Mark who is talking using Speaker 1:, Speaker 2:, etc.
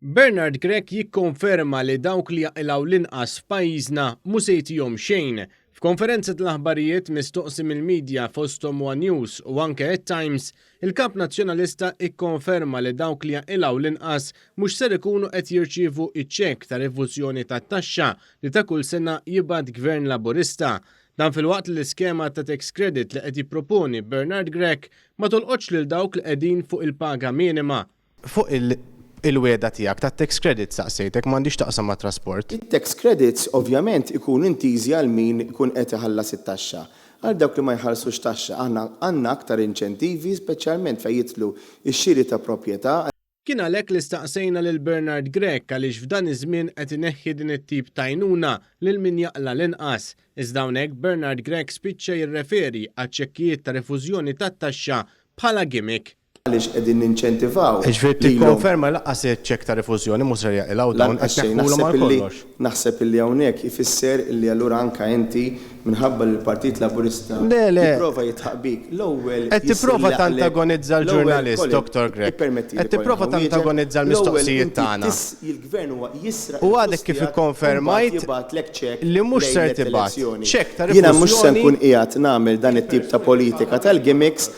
Speaker 1: Bernard Grech jikkonferma li dawk li jaqilgħu l-inqas f'pajjiżna mhux se jtihom xejn. F'konferenza tal-aħbarijiet mistoqsi mill-midja fosthom One News u anke Times, il-kap nazzjonalista ikkonferma li dawk li jaqilgħu l-inqas mhux ser ikunu qed jirċievu iċ-ċekk ta' revużjoni tat-taxxa li ta' kull sena jibgħat Gvern Laburista. Dan fil-waqt li l-iskema ta' tax credit li qed jipproponi Bernard Grech ma tolqotx lil dawk li qegħdin fuq il-paga minima.
Speaker 2: Fuq il-weda tiegħek ta' tax credits saqsejtek m'għandix taqsam ma' trasport.
Speaker 3: Il-tax credits ovvjament ikun intiżi għal min ikun qed iħallas it-taxxa. Għal dawk li ma jħallsux taxxa għandna aktar inċentivi speċjalment fejn jitlu x-xiri ta' proprjetà.
Speaker 1: Kien għalhekk li staqsejna lil Bernard Grech għaliex f'dan iż-żmien qed ineħħi din it-tip ta' għajnuna lil min jaqla l-inqas. Iżda hawnhekk Bernard Grech spiċċa jirreferi għaċ-ċekkijiet ta' refużjoni tat-taxxa bħala gimmick.
Speaker 3: Għaliex qegħdin ninċentivaw.
Speaker 2: Ġifier tikkonferma laqqas iċ-ċekk ta' refużjoni mhux ser jaqilgħu dawn qed neħħulhom għal kollox.
Speaker 3: Naħseb illi hawnhekk ifisser illi allura anke inti minħabba l-Partit Laburista tipprova jitħabbik l-ewwel.
Speaker 2: Qed tipprova tantagonizza l-ġurnalist Dr. Grech. Qed tipprova tantagonizza l-mistoqsijiet tagħna.
Speaker 3: Il-gvern huwa jisraq.
Speaker 2: U għadek kif ikkonfermajt li mhux ser tibgħat ċekk ta' refużjoni.
Speaker 3: Jiena mhux se nkun qiegħed nagħmel dan it-tip ta' politika tal-gimmicks